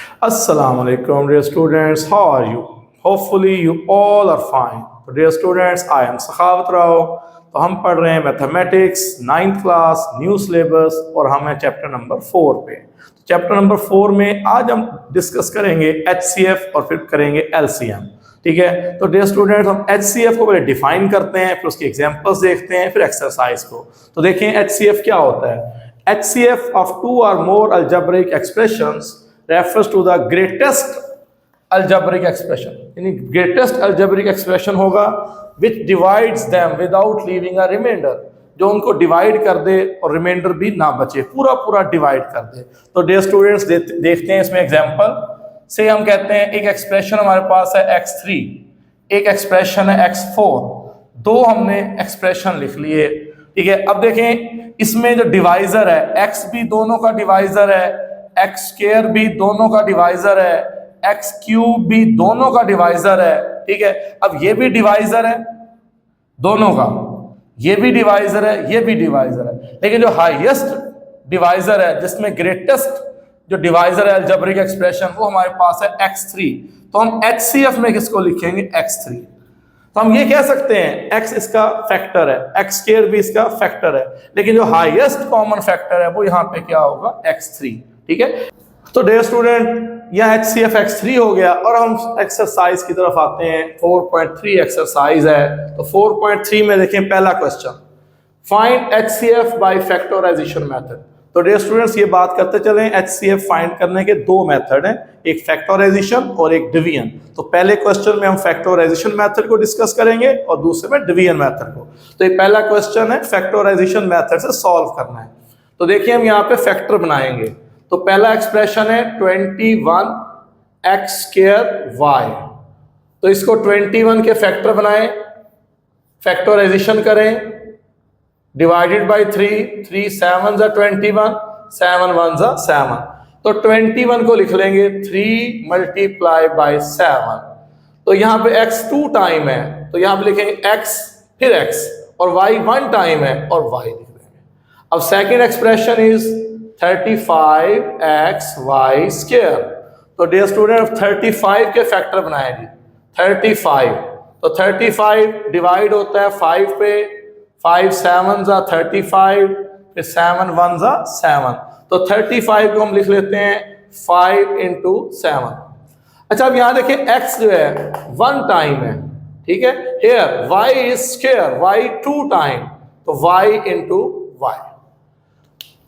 Assalamu alaikum, dear students. How are you? Hopefully you all are fine. तो dear students, I am सखावत राव। तो हम पढ़ रहे हैं mathematics 9th class new syllabus और हम हैं चैप्टर नंबर 4 पे। चैप्टर नंबर 4 में आज हम डिस्कस करेंगे HCF और फिर करेंगे LCM। ठीक है, तो डियर स्टूडेंट्स हम HCF को पहले डिफाइन करते हैं, फिर उसके एग्जांपल्स देखते हैं, फिर एक्सरसाइज को। तो देखें HCF क्या होता है। HCF of two or more algebraic expressions refers to the greatest algebraic expression, यानी greatest algebraic expression होगा which divides them without leaving a remainder, जो उनको डिवाइड कर दे और रिमाइंडर भी ना बचे, पूरा पूरा डिवाइड कर दे। तो डियर स्टूडेंट्स देखते हैं इसमें एग्जांपल से। हम कहते हैं एक एक्सप्रेशन हमारे पास है x3, एक एक्सप्रेशन है x4, दो हमने एक्सप्रेशन लिख लिए। ठीक है, अब देखें इसमें जो डिवाइजर है x भी दोनों का डिवाइजर है, x स्क्वायर भी दोनों का डिवाइजर है, x क्यूब भी दोनों का डिवाइजर है। ठीक है, अब ये भी डिवाइजर है दोनों का, ये भी डिवाइजर है, ये भी डिवाइजर है, लेकिन जो हाईएस्ट डिवाइजर है जिसमें ग्रेटेस्ट जो डिवाइजर है अलजेब्रिक एक्सप्रेशन वो हमारे पास है x3। तो हम HCF में किसको लिखेंगे x3। तो हम ये कह सकते हैं x इसका फैक्टर है, x स्क्वायर भी इसका फैक्टर है, लेकिन जो हाईएस्ट कॉमन फैक्टर है वो यहाँ पे क्या होगा x3। ठीक है, तो डियर स्टूडेंट यहाँ HCF x3 हो गया और हम एक्सरसाइज की तरफ आते हैं। 4.3 एक्सरसाइज है। तो 4.3 में देखें पहला question, find HCF by factorisation method. तो डियर स्टूडेंट्स ये बात करते चलें, HCF फाइंड करने के दो मेथड हैं, एक फैक्टराइजेशन और एक डिवीजन। तो पहले क्वेश्चन में हम फैक्टराइजेशन मेथड को डिस्कस करेंगे और दूसरे में डिवीजन मेथड को। तो ये पहला क्वेश्चन है, फैक्टराइजेशन मेथड से सॉल्व करना है। तो देखिए हम यहाँ पे फैक्टर बनाएंगे। तो पहला एक्सप्रेशन है 21x स्क्वायर y। तो इसको 21 के फैक्टर बनाएं, फैक्टराइजेशन करें, डिवाइडेड बाई 3 7 जा 21, 7 1 जा 7। तो 21 को लिख लेंगे 3 मल्टीप्लाई बाई 7। तो यहाँ पे x 2 टाइम है, तो यहाँ पे लिखेंगे x फिर x, और y 1 टाइम है और y लिख देंगे। अब second expression is 35xy square. तो डियर स्टूडेंट 35 के फैक्टर बनाएंगे 35। तो 35 डिवाइड होता है 5 पे, 5 7 जा 35, फिर 7 1 जा 7। तो 35 को हम लिख लेते हैं 5 इंटू 7। अच्छा अब यहाँ देखिए x जो है 1 टाइम है, ठीक है। Here y is square, y 2 time, तो y इंटू y।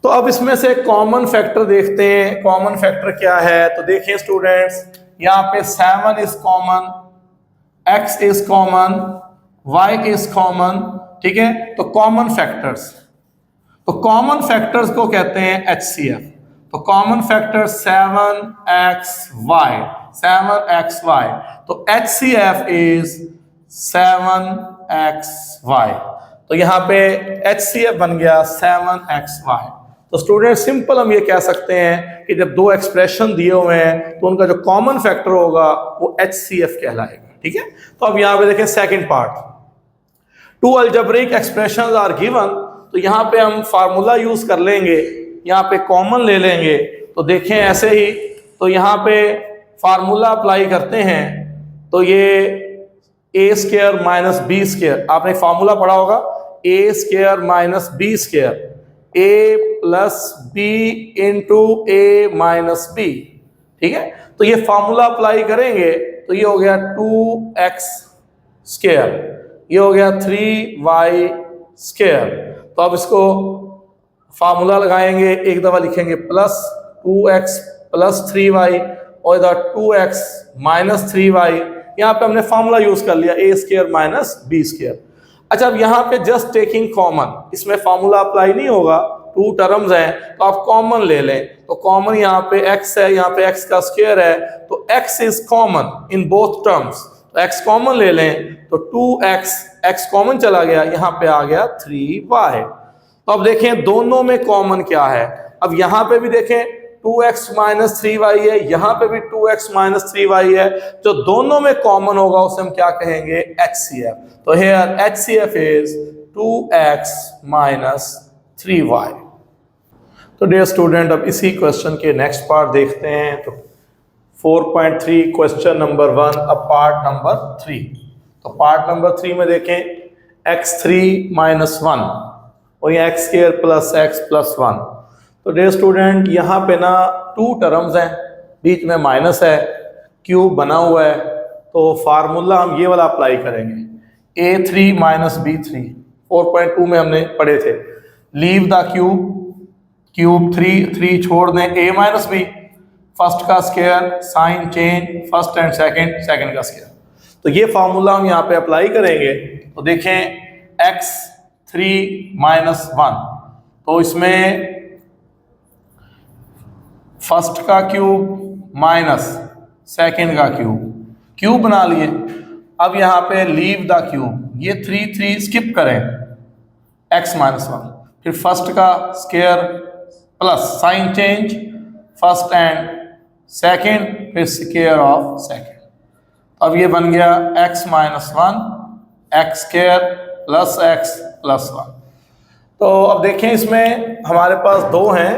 तो अब इसमें से कॉमन फैक्टर देखते हैं, कॉमन फैक्टर क्या है। तो देखिए स्टूडेंट्स यहाँ पे 7 is common, x is common, y is common. ठीक है, तो कॉमन फैक्टर्स, तो कॉमन फैक्टर्स को कहते हैं HCF। तो कॉमन फैक्टर 7xy, 7xy, तो HCF इज 7xy। तो यहाँ पे HCF बन गया 7xy। तो स्टूडेंट सिंपल हम ये कह सकते हैं कि जब दो एक्सप्रेशन दिए हुए हैं तो उनका जो कॉमन फैक्टर होगा वो HCF कहलाएगा। ठीक है, तो अब यहाँ पे देखें second part, two algebraic expressions are given. तो यहाँ पे हम फार्मूला यूज कर लेंगे, यहाँ पे कॉमन ले लेंगे। तो देखें ऐसे ही, तो यहाँ पे फार्मूला अप्लाई करते हैं। तो ये a square minus B square, आपने फार्मूला पढ़ा होगा, a square minus B square, a plus B into A minus B. ठीक है, तो ये फार्मूला अप्लाई करेंगे तो ये हो गया 2x स्क्वायर, ये हो गया 3y स्क्वायर। तो अब इसको फार्मूला लगाएंगे, एक दफा लिखेंगे प्लस 2x प्लस 3y और इधर 2x माइनस 3y। यहाँ पे हमने फार्मूला यूज कर लिया a square minus B square. अच्छा अब यहाँ पे जस्ट टेकिंग कॉमन, इसमें फार्मूला अप्लाई नहीं होगा, टू टर्म्स हैं तो आप कॉमन ले लें। तो कॉमन यहाँ पे x है, यहाँ पे x का स्क्वायर है, तो x is common in both terms, तो x कॉमन ले लें। तो 2x, x कॉमन चला गया, यहाँ पे आ गया 3y। तो अब देखें दोनों में कॉमन क्या है। अब यहाँ पे भी देखें 2x माइनस 3y है, यहाँ पे भी 2x माइनस 3y है, जो दोनों में कॉमन होगा उसे हम क्या कहेंगे HCF। तो here HCF is 2x minus 3y। तो डियर स्टूडेंट अब इसी क्वेश्चन के नेक्स्ट पार्ट देखते हैं। तो 4.3 क्वेश्चन नंबर 1 अब पार्ट नंबर 3। तो पार्ट नंबर 3 में देखें x3 माइनस 1 और ये x square plus x plus 1। तो डियर स्टूडेंट यहाँ पे ना 2 टर्म्स हैं, बीच में माइनस है, क्यूब बना हुआ है, तो फार्मूला हम ये वाला अप्लाई करेंगे a3 माइनस b3। 4.2 में हमने पढ़े थे, लीव द क्यूब 3 छोड़ दें a माइनस बी, फर्स्ट का square sine change first and second का स्क्वायर। तो ये फार्मूला हम यहाँ पे अप्लाई करेंगे। तो देखें x3 माइनस 1, तो इसमें फर्स्ट का क्यूब माइनस सेकंड का क्यूब बना लिए। अब यहाँ पे लीव द क्यूब, ये 3 स्किप करें, x माइनस 1, फिर फर्स्ट का square plus sign change first and second, फिर स्क्वायर ऑफ सेकेंड। अब ये बन गया x minus 1 x square plus x plus 1। तो अब देखें इसमें हमारे पास 2 हैं,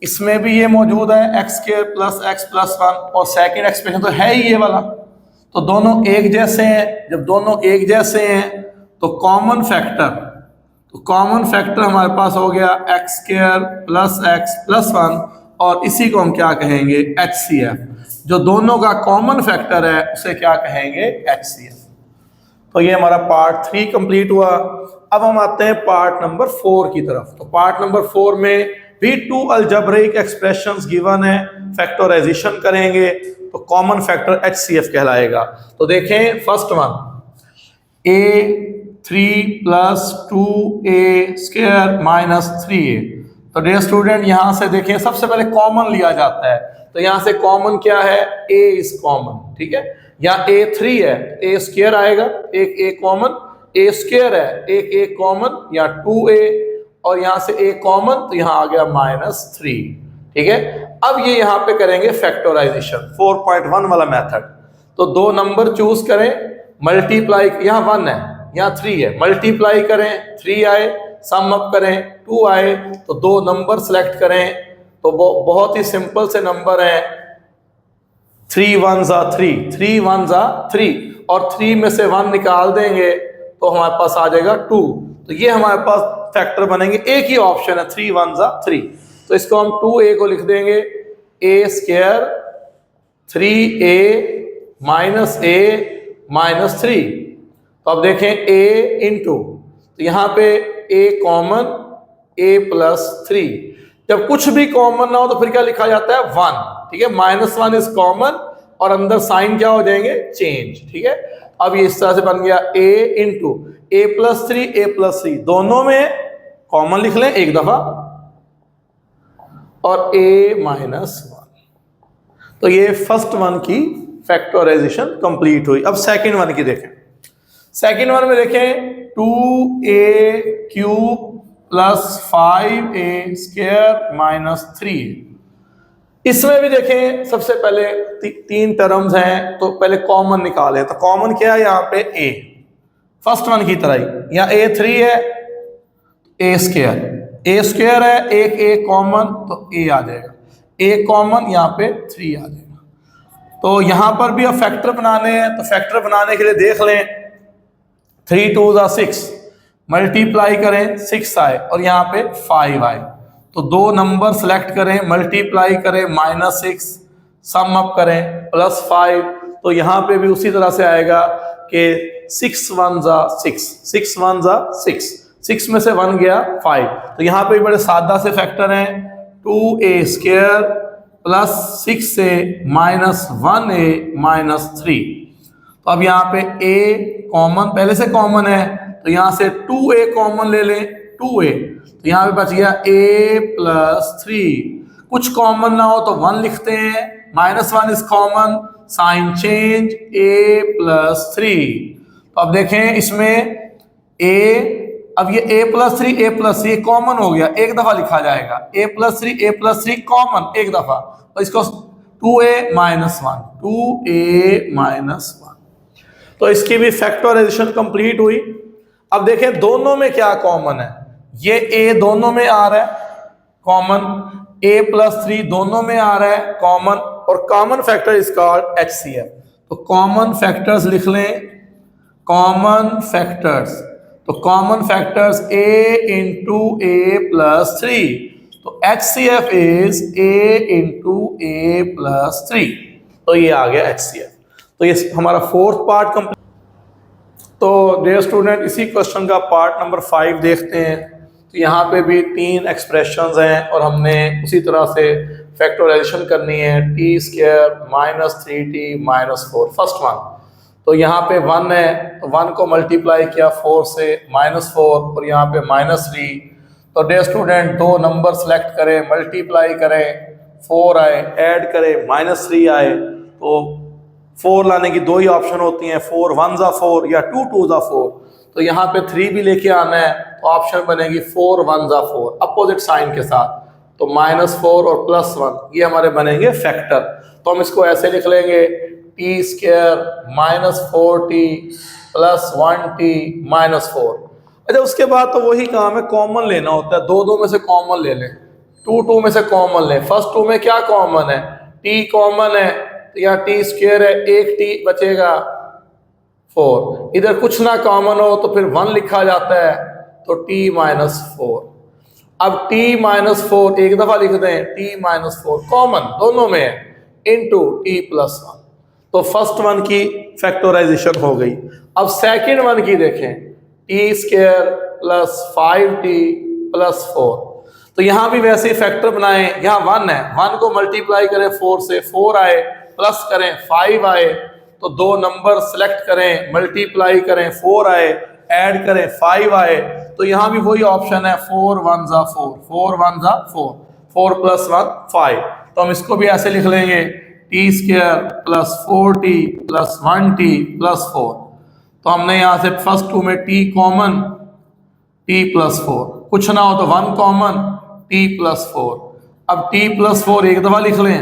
इसमें भी ये मौजूद है x square plus x plus 1 और सेकेंड एक्सप्रेशन तो है ही ये वाला। तो दोनों एक जैसे हैं, जब दोनों एक जैसे हैं तो कॉमन फैक्टर हमारे पास हो गया x square plus x plus 1 और इसी को हम क्या कहेंगे HCF। जो दोनों का कॉमन फैक्टर है उसे क्या कहेंगे HCF। तो ये हमारा पार्ट 3 कंप्लीट हुआ। अब हम आते हैं पार्ट नंबर 4 की तरफ। तो पार्ट नंबर 4 में भी 2 अलजेब्रिक एक्सप्रेशंस गिवन है, फैक्टराइजेशन करेंगे तो कॉमन फैक्टर HCF कहलाएगा। तो देखें first one a3 plus 2a square minus 3a। तो डियर स्टूडेंट यहाँ से देखें सबसे पहले कॉमन लिया जाता है, तो यहाँ से कॉमन क्या है, a इज कॉमन, ठीक है। यहाँ a3 है, a स्क्वायर आएगा, एक a कॉमन, a स्क्वायर है, एक a कॉमन, यहाँ 2a और यहाँ से a कॉमन, तो यहाँ आ गया -3, ठीक है। अब ये यहाँ पे करेंगे फैक्टराइजेशन 4.1 वाला मेथड। तो 2 नंबर चूज करें, मल्टीप्लाई, यहाँ 1 है यहाँ 3 है, मल्टीप्लाई करें 3 आए, सम अप करें 2 आए, तो 2 नंबर सेलेक्ट करें। तो बहुत ही सिंपल से नंबर है, 3 1 जा 3 और 3 में से 1 निकाल देंगे तो हमारे पास आ जाएगा 2। तो ये हमारे पास फैक्टर बनेंगे, एक ही ऑप्शन है 3 1 जा 3। तो इसको हम 2a को लिख देंगे a स्क्वायर 3a माइनस 3। तो अब देखें a इंटू, तो यहाँ पे a कॉमन a प्लस 3। जब कुछ भी कॉमन ना हो तो फिर क्या लिखा जाता है 1, ठीक है। -1 इज कॉमन और अंदर साइन क्या हो जाएंगे चेंज, ठीक है। अब ये इस तरह से बन गया a इंटू a प्लस 3 दोनों में कॉमन लिख लें एक दफा और a माइनस 1। तो ये फर्स्ट वन की फैक्टराइजेशन कंप्लीट हुई। अब सेकंड वन की देखें। सेकंड वन में देखें 2a cube plus 5a square minus 3। इसमें भी देखें सबसे पहले 3 टर्म्स हैं, तो पहले कॉमन निकालें। तो कॉमन क्या है यहाँ पे a, फर्स्ट वन की तरह ही। यहाँ a3 है, a स्क्वायर है, एक a कॉमन तो a आ जाएगा, a कॉमन यहाँ पे 3 आ जाएगा। तो यहाँ पर भी अब फैक्टर बनाने हैं, तो फैक्टर बनाने के लिए देख लें 3 2 जा 6, मल्टीप्लाई करें 6 आए और यहाँ पे 5 आए। तो 2 नंबर सेलेक्ट करें, मल्टीप्लाई करें -6, सम अप करें +5। तो यहाँ पे भी उसी तरह से आएगा कि 6 1 जा 6, 6 में से 1 गया 5। तो यहाँ पे भी बड़े सादा से फैक्टर हैं, 2a square plus 6a minus 1a minus 3। तो अब यहाँ पे a कॉमन पहले से कॉमन है, तो यहाँ से 2a कॉमन ले लें 2a, तो यहाँ पे बच गया a प्लस 3। कुछ कॉमन ना हो तो 1 लिखते हैं, -1 is common, sign change a plus 3। तो अब देखें इसमें a, अब ये a प्लस 3 कॉमन हो गया, एक दफा लिखा जाएगा, a प्लस 3 कॉमन एक दफा, और इसको 2a माइनस 1। तो इसकी भी फैक्टराइजेशन कंप्लीट हुई। अब देखें दोनों में क्या कॉमन है, ये a दोनों में आ रहा है कॉमन, a+3 दोनों में आ रहा है कॉमन, और common factor is called HCF। तो कॉमन फैक्टर्स लिख लें, कॉमन फैक्टर्स, तो common factors a into a+3, तो HCF is a into a+3, तो ये आ गया HCF। तो ये हमारा फोर्थ पार्ट कंप्लीट। तो डियर स्टूडेंट, इसी क्वेश्चन का पार्ट नंबर 5 देखते हैं। तो यहाँ पे भी 3 एक्सप्रेशंस हैं और हमने उसी तरह से फैक्टराइजेशन करनी है, t² - 3t - 4 फर्स्ट वन। तो यहाँ पे 1 है, तो 1 को मल्टीप्लाई किया 4 से -4, और यहाँ पे -3। तो डियर स्टूडेंट, दो नंबर सेलेक्ट करें, मल्टीप्लाई करें, 4 आए, ऐड करें, -3 आए। तो 4 लाने की दो ही ऑप्शन होती हैं, 4 1 ज़ा 4 या 2 2 ज़ा 4। तो यहाँ पे 3 भी लेके आना है, तो ऑप्शन बनेगी 4 1 ज़ा 4 अपोजिट साइन के साथ। तो -4 और +1 ये हमारे बनेंगे फैक्टर। तो हम इसको ऐसे लिख लेंगे, t² - 4t + 1t - 4। अच्छा, उसके बाद तो वही काम है, कॉमन लेना होता है, दो में से कॉमन ले लें, 2 में से कॉमन लें। फर्स्ट 2 में क्या कॉमन है, t कॉमन है, तो यहाँ t² है, एक t बचेगा 4। इधर कुछ ना कॉमन हो तो फिर 1 लिखा जाता है, तो t - 4। अब t - 4 एक दफा लिख दें, t - 4 कॉमन दोनों में है, इंटू t + 1। तो फर्स्ट वन की फैक्टराइजेशन हो गई। अब सेकंड वन की देखें, t² + 5t + 4। तो यहाँ भी वैसे ही फैक्टर बनाएं, यहाँ 1 है, 1 को मल्टीप्लाई करें 4 से, 4 आए, प्लस करें 5 आए। तो दो नंबर सेलेक्ट करें, मल्टीप्लाई करें, 4 आए, ऐड करें 5 आए। तो यहाँ भी वही ऑप्शन है, 4 1 ज़ा 4, 4 1 ज़ा 4, 4 + 1 5। तो हम इसको भी ऐसे लिख लेंगे, t² + 4t + 1t + 4। तो हमने यहाँ से फर्स्ट 2 में t कॉमन, t + 4, कुछ ना हो तो 1 कॉमन, t + 4। अब t + 4 एक दफा लिख लें,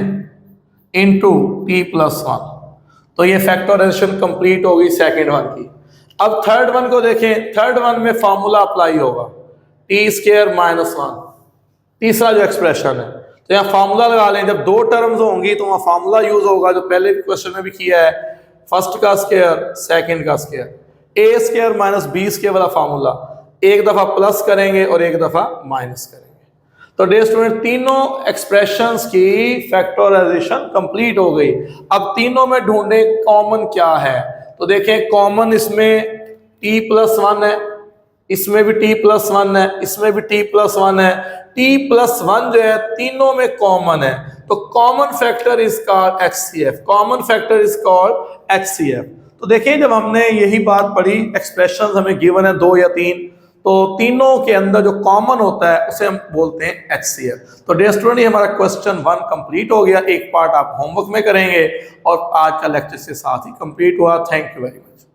इंटू t + 1। तो ये फैक्टराइजेशन कंप्लीट हो गई सेकेंड वन की। अब थर्ड वन को देखें, थर्ड वन में फॉर्मूला अप्लाई होगा, t² - 1, तीसरा जो एक्सप्रेशन है। तो यहाँ फार्मूला लगा लें, जब दो टर्म्स होंगी तो वहाँ फार्मूला यूज होगा, जो पहले क्वेश्चन में भी किया है, फर्स्ट का स्क्वायर सेकंड का स्क्वायर, a² - b² वाला फार्मूला, एक दफा प्लस करेंगे और एक दफा माइनस करेंगे। तो डियर स्टूडेंट, तीनों एक्सप्रेशंस की फैक्टराइजेशन कंप्लीट हो गई। अब तीनों में ढूंढे कॉमन क्या है। तो देखें, कॉमन इसमें t + 1 है, इसमें भी t + 1 है, इसमें भी t + 1 है। t + 1 जो है तीनों में कॉमन है, तो common factor is called HCF, common factor is called HCF। तो देखिए, जब हमने यही बात पढ़ी, एक्सप्रेशंस हमें गिवन है 2 या 3, तो तीनों के अंदर जो कॉमन होता है उसे हम बोलते हैं HCF। तो डियर स्टूडेंट, ये हमारा क्वेश्चन 1 कंप्लीट हो गया। एक पार्ट आप होमवर्क में करेंगे और आज का लेक्चर के साथ ही कंप्लीट हुआ। Thank you very much.